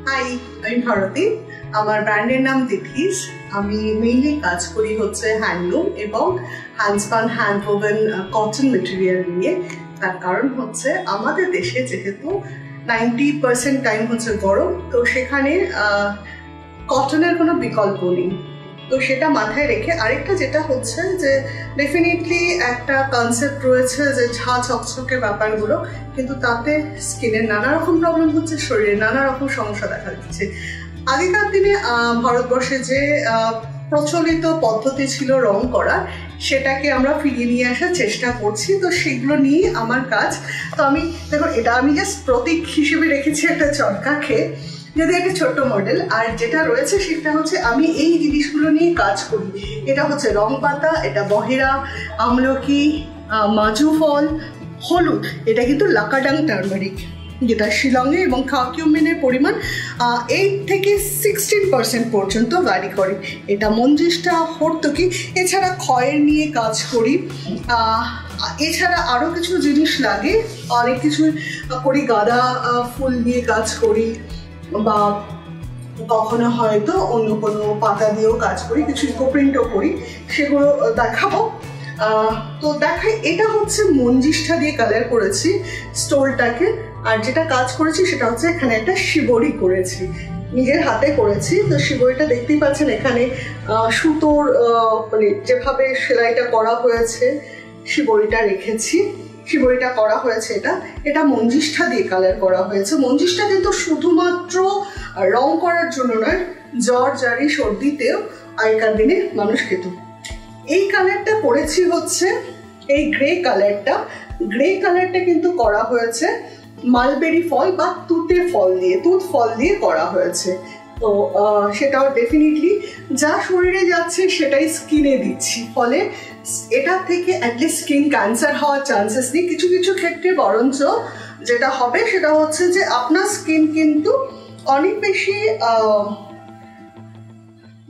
High, আমি ভারতী। আমার ব্র্যান্ডের নাম তিথিস। আমি মেইনলি কাজ করি হচ্ছে হ্যান্ডলুম এবং হ্যান্ডস্পান হ্যান্ড ওভেন কটন মেটেরিয়াল নিয়ে। তার কারণ হচ্ছে আমাদের দেশে যেহেতু 90% টাইম হচ্ছে গরম, তো সেখানে কটনের কোনো বিকল্প নেই। তো সেটা মাথায় রেখে আরেকটা যেটা হচ্ছে যে ডেফিনেটলি একটা কনসেপ্ট রয়েছে যে ঝা ঝকঝকে ব্যাপারগুলো, কিন্তু তাতে স্কিনের নানা রকম প্রবলেম হচ্ছে, শরীরে নানা রকম সমস্যা দেখা দিচ্ছে। আগেকার দিনে ভারতবর্ষে যে প্রচলিত পদ্ধতি ছিল রং করার, সেটাকে আমরা ফিরিয়ে নিয়ে আসার চেষ্টা করছি। তো সেগুলো নিয়েই আমার কাজ। তো আমি দেখুন, এটা আমি জাস্ট প্রতীক হিসেবে রেখেছি একটা চরকাকে, যদি একটা ছোট্ট মডেল। আর যেটা রয়েছে সেটা হচ্ছে আমি এই জিনিসগুলো নিয়ে কাজ করি। এটা হচ্ছে রং পাতা, এটা বহেরা, আমলকি, মাজু ফল, হলুদ। এটা কিন্তু লাকাডাং টার্মারিক, যেটা শিলংয়ে এবং কাকিউমিনের পরিমাণ 8 থেকে 16% পর্যন্ত ভ্যারি করে। এটা মঞ্জিষ্ঠা, হর্তকি, এছাড়া খয়ের নিয়ে কাজ করি। এছাড়া আরও কিছু জিনিস লাগে, অনেক কিছু করি। গাঁদা ফুল নিয়ে কাজ করি, বা কখনো হয়তো অন্য কোনো পাতা দিয়েও কাজ করি, কিছু ইকোপ্রিন্টও করি, সেগুলো দেখাবো। তো দেখাই, এটা হচ্ছে মঞ্জিষ্ঠা দিয়ে কালার করেছি স্টোলটাকে। আর যেটা কাজ করেছি সেটা হচ্ছে এখানে একটা শিবরি করেছি, নিজের হাতে করেছি। তো শিবরিটা দেখতেই পাচ্ছেন, এখানে সুতোর মানে যেভাবে সেলাইটা করা হয়েছে, শিবরিটা রেখেছি, শিবরিটা করা হয়েছে। এটা মঞ্জিষ্ঠা দিয়ে কালার করা হয়েছে। মঞ্জিষ্ঠা কিন্তু শুধুমাত্র রং করার জন্য নয়, জ্বর জারি সর্দিতেও আগেকার দিনে মানুষ খেত। এই কালারটা করেছি হচ্ছে এই গ্রে কালারটা কিন্তু করা হয়েছে মালবেরি ফল বা তুত ফল দিয়ে করা হয়েছে। তো সেটাও ডেফিনেটলি যা শরীরে যাচ্ছে সেটাই স্কিনে দিচ্ছি, ফলে এটা থেকে অ্যাটলিস্ট স্কিন ক্যান্সার হওয়ার চান্সেস নেই। কিছু কিছু ক্ষেত্রে বরঞ্চ যেটা হবে সেটা হচ্ছে যে আপনার স্কিন কিন্তু অনেক বেশি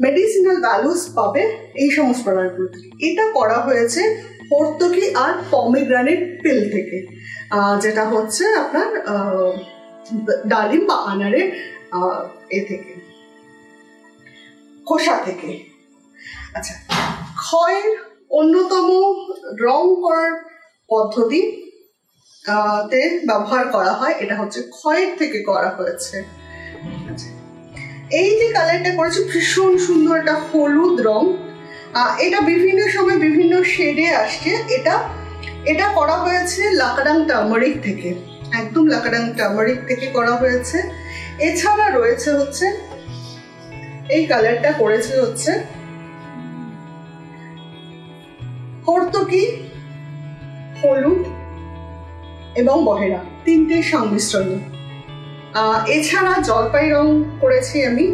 মেডিসিনাল ভ্যালুস পাবে এই সমস্ত প্রোডাক্টগুলো থেকে। এটা করা হয়েছে হর্তকি আর পমিগ্রানেট পিল থেকে, যেটা হচ্ছে আপনার ডালিম বা আনারের থেকে, খোসা থেকে। আচ্ছা, খয়ের অন্যতম রং করার পদ্ধতি তে ব্যবহার করা হয়, এটা হচ্ছে খয়ের থেকে করা হয়েছে। আচ্ছা, এই যে কালারটা করেছি ভীষণ সুন্দর, এটা হলুদ রং। এটা বিভিন্ন সময় বিভিন্ন শেডে আসছে। এটা করা হয়েছে লাকাডাং টার্মারিক থেকে, একদম লাকাডাং টার্মারিক থেকে করা হয়েছে। এছাড়া রয়েছে হচ্ছে এই কালারটা করেছে হচ্ছে হর্তকি, হলুদ এবং বহেরা, তিনটের সংমিশ্রণে। এছাড়া জলপাই রং করেছি আমি।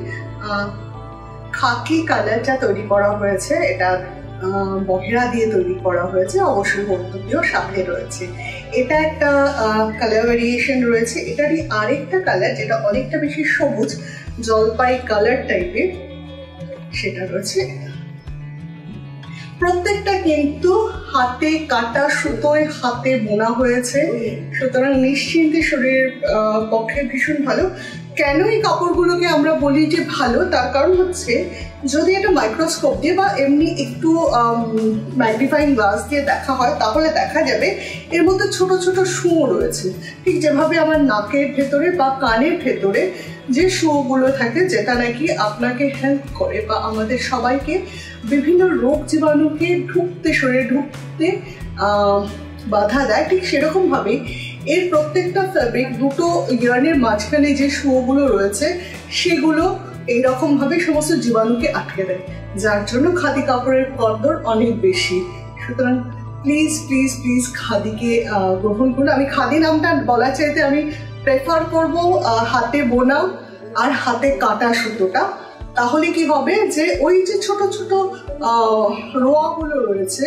খাকি কালারটা তৈরি করা হয়েছে, এটা বহেরা দিয়ে তৈরি করা হয়েছে, অবশ্যই হর্তকিও সাথে রয়েছে। এটা একটা কালার ভেরিয়েশন রয়েছে। এটারই আরেকটা কালার যেটা অনেকটা বেশি সবুজ জলপাই কালার টাইপের, সেটা রয়েছে। প্রত্যেকটা কিন্তু হাতে কাটা সুতোয় হাতে বোনা হয়েছে, সুতরাং নিশ্চিন্তে শরীরের পক্ষে ভীষণ ভালো। কেন এই কাপড়গুলোকে আমরা বলি যে ভালো, তার কারণ হচ্ছে যদি এটা মাইক্রোস্কোপ দিয়ে বা এমনি একটু ম্যাগনিফাইং গ্লাস দিয়ে দেখা হয়, তাহলে দেখা যাবে এর মধ্যে ছোট ছোট শুঁয়ো রয়েছে। ঠিক যেভাবে আমার নাকের ভেতরে বা কানের ভেতরে যে শুঁয়োগুলো থাকে, যেটা নাকি আপনাকে হেল্প করে বা আমাদের সবাইকে বিভিন্ন রোগ জীবাণুকে শরীরে ঢুকতে বাধা দেয়, ঠিক সেরকমভাবেই এর প্রত্যেকটা ফ্যাব্রিক দুটো ইয়ার্নের মাঝখানে যে শুঁয়োগুলো রয়েছে, সেগুলো এইরকমভাবে সমস্ত জীবাণুকে আটকে দেয়, যার জন্য খাদি কাপড়ের কদর অনেক বেশি। সুতরাং প্লিজ প্লিজ প্লিজ খাদিকে গ্রহণ করুন। আমি খাদি নামটা বলার চাইতে আমি প্রেফার করব হাতে বোনা আর হাতে কাটা সুতোটা। তাহলে কি হবে যে ওই যে ছোট ছোট রোয়াগুলো রয়েছে,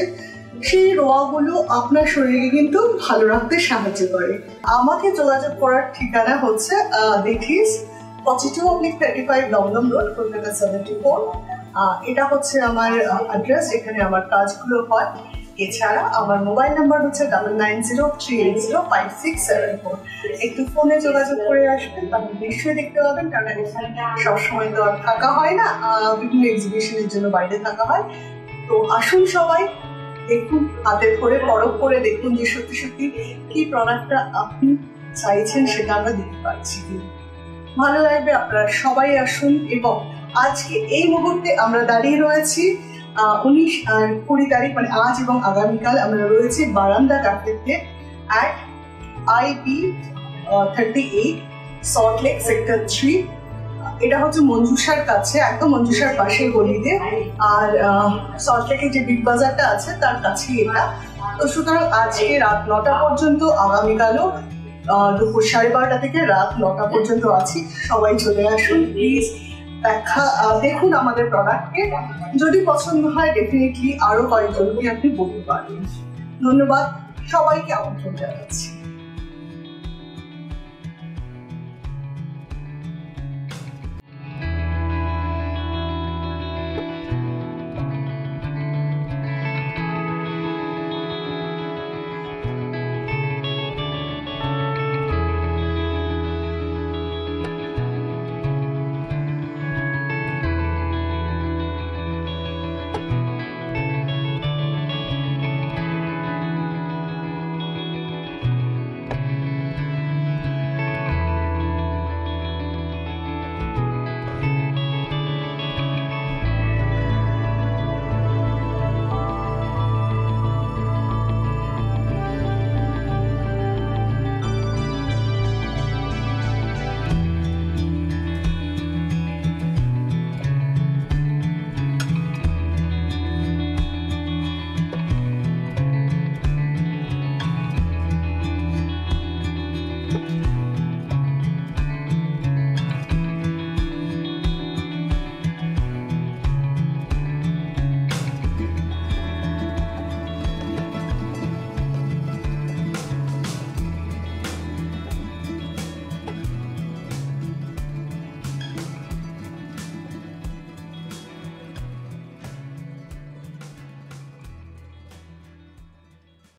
সেই রোয়াগুলো আপনার শরীরকে কিন্তু ভালো রাখতে সাহায্য করে। আমাকে যোগাযোগ করার ঠিকানা হচ্ছে দিঠিস 42/35 দমদম রোড, কলকাতা 74। এটা হচ্ছে আমার অ্যাড্রেস, এখানে আমার কাজগুলো হয়। এছাড়া আমার মোবাইল নাম্বার হচ্ছে 9903805674। একটু ফোনে যোগাযোগ করে আসবেন, তাহলে নিশ্চয়ই দেখতে পাবেন, কারণ সবসময় তো আর থাকা হয় না, বিভিন্ন এক্সিবিশনের জন্য বাইরে থাকা হয়। তো আসুন সবাই, দেখুন, হাতে ধরে পরখ করে দেখুন যে সত্যি সত্যি কি প্রোডাক্টটা আপনি চাইছেন সেটা আমরা দিতে পারছি। ভালো লাগবে, আপনারা সবাই আসুন। এবং আজকে এই মুহূর্তে আমরা দাঁড়িয়ে রয়েছি 19 আর 20 তারিখ, মানে আজ এবং আগামীকাল আমরা রয়েছি বারান্দা ক্যাফেতে at IB 38 salt lake sector 3। এটা হচ্ছে মঞ্জুষার কাছে, একদম মঞ্জুষার পাশের গলিতে। আর সল্ট লেকের যে বিগ বাজারটা আছে তার কাছেই এটা। তো সুতরাং আজকে রাত 9টা পর্যন্ত, আগামীকালও দুপুর 12:30 থেকে রাত 9টা পর্যন্ত আছি। সবাই চলে আসুন প্লিজ, দেখুন আমাদের প্রোডাক্টকে। যদি পছন্দ হয় ডেফিনেটলি আরো কয়েকজনকে আপনি বলতে পারবেন। ধন্যবাদ, সবাইকে আমন্ত্রণ জানাচ্ছি।